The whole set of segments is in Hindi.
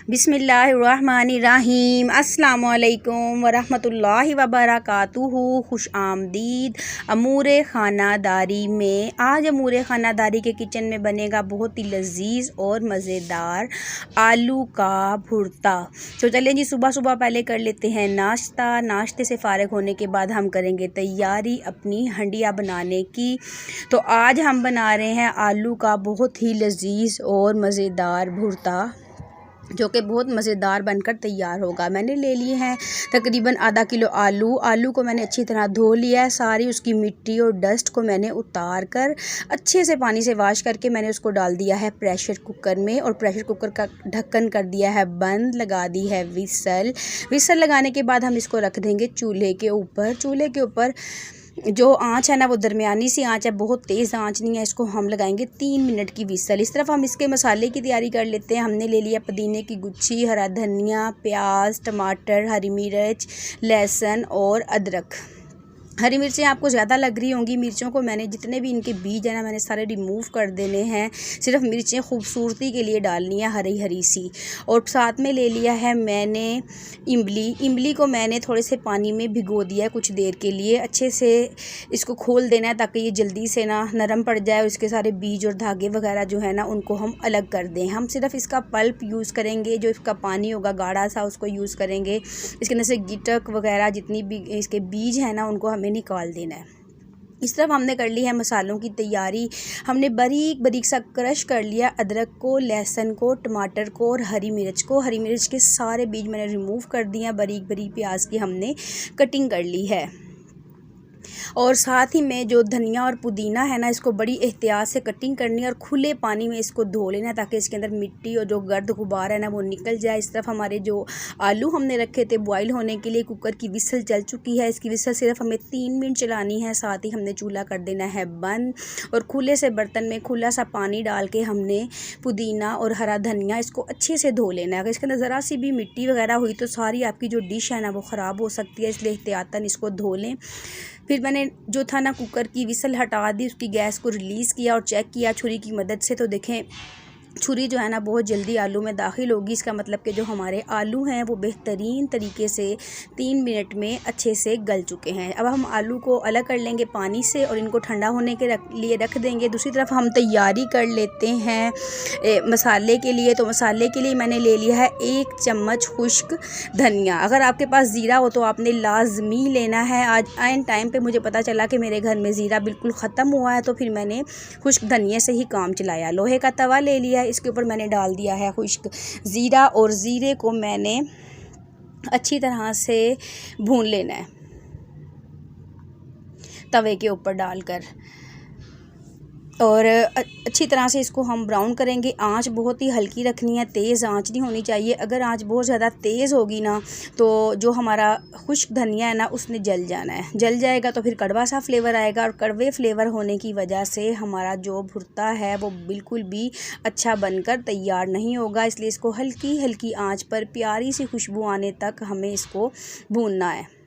बिस्मिल्लाहिर्रहमानिर्रहीम अस्सलामु अलैकुम वरहमतुल्लाहि वबरकातुहू। खुश आमदीद अमूरे ख़ानादारी में। आज अमूरे ख़ानादारी के किचन में बनेगा बहुत ही लजीज और मज़ेदार आलू का भुर्ता। तो चलें जी, सुबह सुबह पहले कर लेते हैं नाश्ता। नाश्ते से फ़ारिग होने के बाद हम करेंगे तैयारी अपनी हंडिया बनाने की। तो आज हम बना रहे हैं आलू का बहुत ही लजीज और मज़ेदार भुर्ता, जो कि बहुत मज़ेदार बनकर तैयार होगा। मैंने ले लिए हैं तकरीबन आधा किलो आलू। आलू को मैंने अच्छी तरह धो लिया है। सारी उसकी मिट्टी और डस्ट को मैंने उतार कर अच्छे से पानी से वॉश करके मैंने उसको डाल दिया है प्रेशर कुकर में, और प्रेशर कुकर का ढक्कन कर दिया है बंद, लगा दी है विसल लगाने के बाद हम इसको रख देंगे चूल्हे के ऊपर। चूल्हे के ऊपर जो आँच है ना वो दरमियानी सी आँच है, बहुत तेज़ आँच नहीं है। इसको हम लगाएंगे 3 मिनट की विसल। इस तरफ हम इसके मसाले की तैयारी कर लेते हैं। हमने ले लिया पुदीने की गुच्छी, हरा धनिया, प्याज, टमाटर, हरी मिर्च, लहसुन और अदरक। हरी मिर्चें आपको ज़्यादा लग रही होंगी। मिर्चों को मैंने जितने भी इनके बीज हैं ना मैंने सारे रिमूव कर देने हैं। सिर्फ मिर्चें खूबसूरती के लिए डालनी है, हरी हरी सी। और साथ में ले लिया है मैंने इमली को मैंने थोड़े से पानी में भिगो दिया है कुछ देर के लिए। अच्छे से इसको खोल देना है ताकि ये जल्दी से ना नरम पड़ जाए। उसके सारे बीज और धागे वगैरह जो है ना उनको हम अलग कर दें। हम सिर्फ इसका पल्प यूज़ करेंगे, जो इसका पानी होगा गाढ़ा सा उसको यूज़ करेंगे। इसके अंदर से गिटक वगैरह जितनी भी इसके बीज हैं ना उनको हमें निकाल देना है। इस तरफ हमने कर ली है मसालों की तैयारी। हमने बारीक बारीक सा क्रश कर लिया अदरक को, लहसुन को, टमाटर को और हरी मिर्च को। हरी मिर्च के सारे बीज मैंने रिमूव कर दिए हैं। बारीक बारीक प्याज की हमने कटिंग कर ली है। और साथ ही में जो धनिया और पुदीना है ना इसको बड़ी एहतियात से कटिंग करनी है और खुले पानी में इसको धो लेना है ताकि इसके अंदर मिट्टी और जो गर्द गुबार है ना वो निकल जाए। इस तरफ हमारे जो आलू हमने रखे थे बॉईल होने के लिए, कुकर की विसल चल चुकी है। इसकी विसल सिर्फ हमें 3 मिनट चलानी है। साथ ही हमने चूल्हा कर देना है बंद, और खुले से बर्तन में खुला सा पानी डाल के हमने पुदीना और हरा धनिया इसको अच्छे से धो लेना है। अगर इसके अंदर ज़रा सी भी मिट्टी वगैरह हुई तो सारी आपकी जो डिश है ना वो ख़राब हो सकती है, इसलिए एहतियातन इसको धो लें। फिर मैंने जो था ना कुकर की विसल हटा दी, उसकी गैस को रिलीज़ किया और चेक किया छुरी की मदद से। तो देखें छुरी जो है ना बहुत जल्दी आलू में दाखिल होगी। इसका मतलब कि जो हमारे आलू हैं वो बेहतरीन तरीके से 3 मिनट में अच्छे से गल चुके हैं। अब हम आलू को अलग कर लेंगे पानी से और इनको ठंडा होने के लिए रख देंगे। दूसरी तरफ हम तैयारी कर लेते हैं मसाले के लिए। तो मसाले के लिए मैंने ले लिया है 1 चम्मच खुश्क धनिया। अगर आपके पास ज़ीरा हो तो आपने लाजमी लेना है। आज आइन टाइम पे मुझे पता चला कि मेरे घर में ज़ीरा बिल्कुल ख़त्म हुआ है, तो फिर मैंने खुश्क धनिया से ही काम चलाया। लोहे का तवा ले लिया, इसके ऊपर मैंने डाल दिया है खुश्क ज़ीरा, और ज़ीरे को मैंने अच्छी तरह से भून लेना है तवे के ऊपर डालकर, और अच्छी तरह से इसको हम ब्राउन करेंगे। आंच बहुत ही हल्की रखनी है, तेज़ आंच नहीं होनी चाहिए। अगर आंच बहुत ज़्यादा तेज़ होगी ना तो जो हमारा खुश्क धनिया है ना उसने जल जाना है। जल जाएगा तो फिर कड़वा सा फ्लेवर आएगा, और कड़वे फ्लेवर होने की वजह से हमारा जो भुर्ता है वो बिल्कुल भी अच्छा बनकर तैयार नहीं होगा। इसलिए इसको हल्की हल्की आँच पर प्यारी सी खुशबू आने तक हमें इसको भूनना है।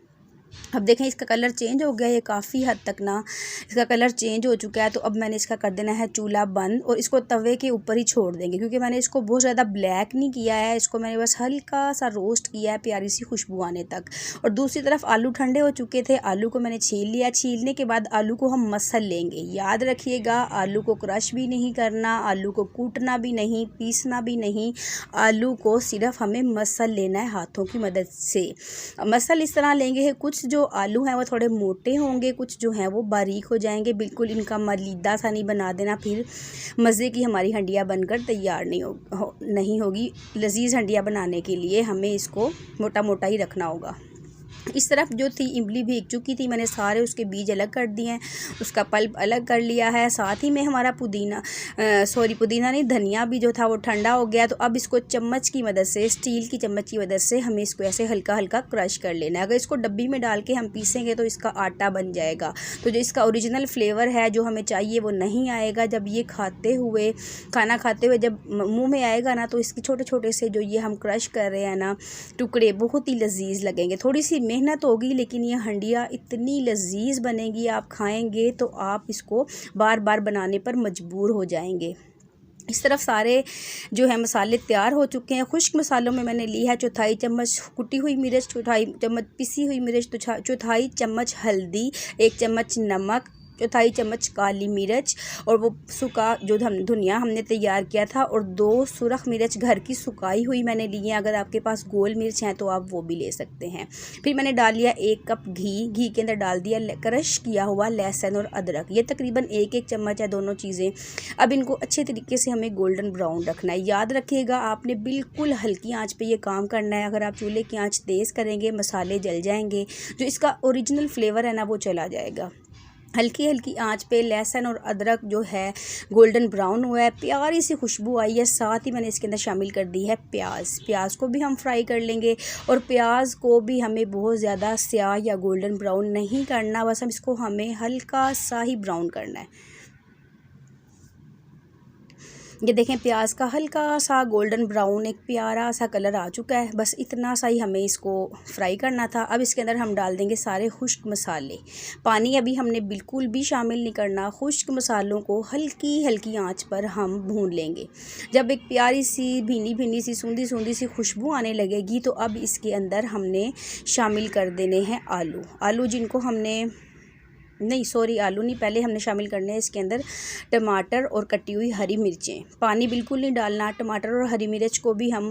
अब देखें इसका कलर चेंज हो गया है, काफ़ी हद तक ना इसका कलर चेंज हो चुका है। तो अब मैंने इसका कर देना है चूल्हा बंद, और इसको तवे के ऊपर ही छोड़ देंगे, क्योंकि मैंने इसको बहुत ज़्यादा ब्लैक नहीं किया है। इसको मैंने बस हल्का सा रोस्ट किया है प्यारी सी खुशबू आने तक। और दूसरी तरफ आलू ठंडे हो चुके थे, आलू को मैंने छील लिया। छीलने के बाद आलू को हम मसल लेंगे। याद रखिएगा आलू को क्रश भी नहीं करना, आलू को कूटना भी नहीं, पीसना भी नहीं। आलू को सिर्फ हमें मसल लेना है हाथों की मदद से। मसल इस तरह लेंगे, कुछ जो आलू हैं वो थोड़े मोटे होंगे, कुछ जो हैं वो बारीक हो जाएंगे। बिल्कुल इनका मलीदा सा नहीं बना देना, फिर मज़े की हमारी हंडिया बनकर तैयार नहीं होगी। लजीज हंडिया बनाने के लिए हमें इसको मोटा मोटा ही रखना होगा। इस तरफ जो थी इमली भीग चुकी थी, मैंने सारे उसके बीज अलग कर दिए हैं, उसका पल्प अलग कर लिया है। साथ ही में हमारा पुदीना नहीं, धनिया भी जो था वो ठंडा हो गया। तो अब इसको चम्मच की मदद से, स्टील की चम्मच की मदद से हमें इसको ऐसे हल्का हल्का क्रश कर लेना है। अगर इसको डब्बी में डाल के हम पीसेंगे तो इसका आटा बन जाएगा, तो जो इसका ओरिजिनल फ्लेवर है जो हमें चाहिए वो नहीं आएगा। जब ये खाना खाते हुए जब मुँह में आएगा ना तो इसके छोटे छोटे से जो ये हम क्रश कर रहे हैं ना टुकड़े, बहुत ही लजीज लगेंगे। थोड़ी सी मेहनत होगी लेकिन ये हंडिया इतनी लजीज बनेगी, आप खाएंगे तो आप इसको बार बार बनाने पर मजबूर हो जाएंगे। इस तरफ सारे जो है मसाले तैयार हो चुके हैं। खुश्क मसालों में मैंने ली है 1/4 चम्मच कुटी हुई मिर्च, 1/4 चम्मच पिसी हुई मिर्च, 1/4 चम्मच हल्दी, 1 चम्मच नमक, 1/4 चम्मच काली मिर्च और वो सूखा जो धनिया हमने तैयार किया था, और 2 सुरख मिर्च घर की सुखाई हुई मैंने ली है। अगर आपके पास गोल मिर्च हैं तो आप वो भी ले सकते हैं। फिर मैंने डाल लिया 1 कप घी के अंदर डाल दिया क्रश किया हुआ लहसुन और अदरक। ये तकरीबन 1-1 चम्मच है दोनों चीज़ें। अब इनको अच्छे तरीके से हमें गोल्डन ब्राउन रखना है। याद रखिएगा आपने बिल्कुल हल्की आंच पे ये काम करना है। अगर आप चूल्हे की आंच तेज़ करेंगे मसाले जल जाएंगे, जो इसका ओरिजिनल फ्लेवर है ना वो चला जाएगा। हल्की हल्की आंच पे लहसुन और अदरक जो है गोल्डन ब्राउन हुआ है, प्यारी सी खुशबू आई है। साथ ही मैंने इसके अंदर शामिल कर दी है प्याज को भी हम फ्राई कर लेंगे। और प्याज को भी हमें बहुत ज़्यादा स्याह या गोल्डन ब्राउन नहीं करना, बस इसको हमें हल्का सा ही ब्राउन करना है। ये देखें प्याज का हल्का सा गोल्डन ब्राउन एक प्यारा सा कलर आ चुका है। बस इतना सा ही हमें इसको फ्राई करना था। अब इसके अंदर हम डाल देंगे सारे खुश्क मसाले। पानी अभी हमने बिल्कुल भी शामिल नहीं करना। खुश्क मसालों को हल्की हल्की आंच पर हम भून लेंगे। जब एक प्यारी सी भीनी सी सूंधी सी खुशबू आने लगेगी तो अब इसके अंदर हमने शामिल कर देने हैं आलू जिनको हमने आलू नहीं, पहले हमने शामिल करने हैं इसके अंदर टमाटर और कटी हुई हरी मिर्चें। पानी बिल्कुल नहीं डालना। टमाटर और हरी मिर्च को भी हम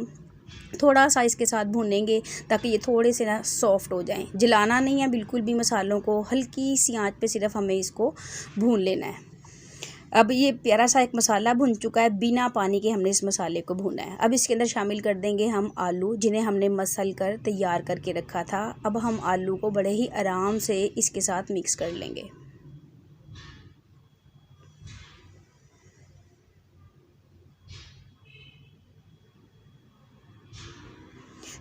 थोड़ा सा इसके साथ भूनेंगे ताकि ये थोड़े से ना सॉफ्ट हो जाएं। जलाना नहीं है बिल्कुल भी मसालों को, हल्की सी आंच पे सिर्फ हमें इसको भून लेना है। अब ये प्यारा सा एक मसाला भुन चुका है, बिना पानी के हमने इस मसाले को भुना है। अब इसके अंदर शामिल कर देंगे हम आलू जिन्हें हमने मसल कर तैयार करके रखा था। अब हम आलू को बड़े ही आराम से इसके साथ मिक्स कर लेंगे।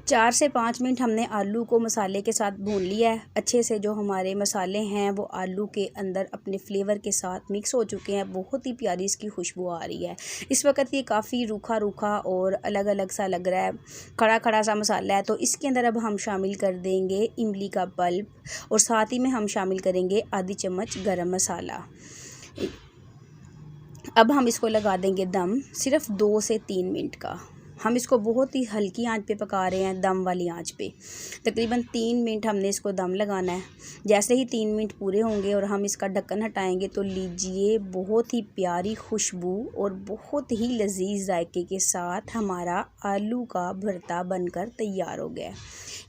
4 से 5 मिनट हमने आलू को मसाले के साथ भून लिया है अच्छे से। जो हमारे मसाले हैं वो आलू के अंदर अपने फ्लेवर के साथ मिक्स हो चुके हैं। बहुत ही प्यारी इसकी खुशबू आ रही है। इस वक्त ये काफ़ी रूखा और अलग अलग सा लग रहा है, खड़ा सा मसाला है। तो इसके अंदर अब हम शामिल कर देंगे इमली का पल्प और साथ ही में हम शामिल करेंगे आधी चम्मच गरम मसाला। अब हम इसको लगा देंगे दम सिर्फ 2 से 3 मिनट का। हम इसको बहुत ही हल्की आंच पे पका रहे हैं, दम वाली आंच पे। तकरीबन 3 मिनट हमने इसको दम लगाना है। जैसे ही 3 मिनट पूरे होंगे और हम इसका ढक्कन हटाएंगे तो लीजिए बहुत ही प्यारी खुशबू और बहुत ही लजीज जायके के साथ हमारा आलू का भरता बनकर तैयार हो गया है।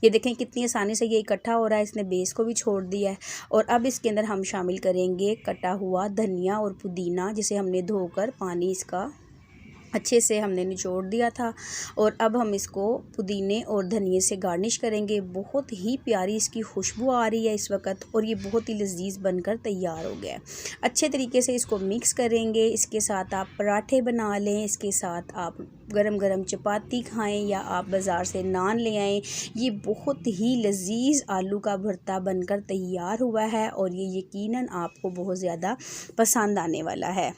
ये देखें कितनी आसानी से ये इकट्ठा हो रहा है, इसने बेस को भी छोड़ दिया है। और अब इसके अंदर हम शामिल करेंगे कटा हुआ धनिया और पुदीना जिसे हमने धोकर पानी इसका अच्छे से हमने निचोड़ दिया था। और अब हम इसको पुदीने और धनिए से गार्निश करेंगे। बहुत ही प्यारी इसकी खुशबू आ रही है इस वक्त और ये बहुत ही लजीज बनकर तैयार हो गया है। अच्छे तरीके से इसको मिक्स करेंगे। इसके साथ आप पराठे बना लें, इसके साथ आप गरम गरम चपाती खाएं या आप बाज़ार से नान ले आएँ। ये बहुत ही लजीज आलू का भरता बनकर तैयार हुआ है और ये यकीनन आपको बहुत ज़्यादा पसंद आने वाला है।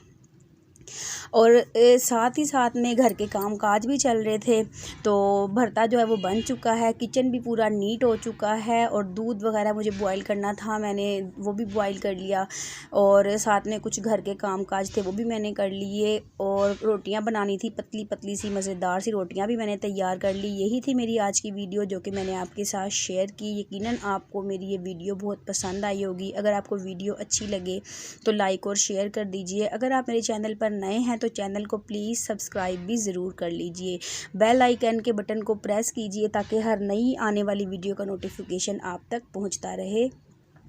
और साथ ही साथ में घर के काम काज भी चल रहे थे तो भरता जो है वो बन चुका है। किचन भी पूरा नीट हो चुका है और दूध वगैरह मुझे बॉईल करना था, मैंने वो भी बॉईल कर लिया। और साथ में कुछ घर के काम काज थे वो भी मैंने कर लिए। और रोटियां बनानी थी, पतली पतली सी मज़ेदार सी रोटियां भी मैंने तैयार कर ली। यही थी मेरी आज की वीडियो जो कि मैंने आपके साथ शेयर की। यकीनन आपको मेरी ये वीडियो बहुत पसंद आई होगी। अगर आपको वीडियो अच्छी लगे तो लाइक और शेयर कर दीजिए। अगर आप मेरे चैनल पर नए हैं तो चैनल को प्लीज़ सब्सक्राइब भी ज़रूर कर लीजिए। बेल आइकन के बटन को प्रेस कीजिए ताकि हर नई आने वाली वीडियो का नोटिफिकेशन आप तक पहुंचता रहे।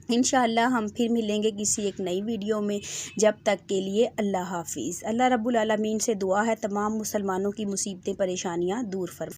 इंशाअल्लाह हम फिर मिलेंगे किसी एक नई वीडियो में। जब तक के लिए अल्लाह हाफिज़। अल्लाह रब्बुल आलमीन से दुआ है तमाम मुसलमानों की मुसीबतें परेशानियां दूर फरमाए।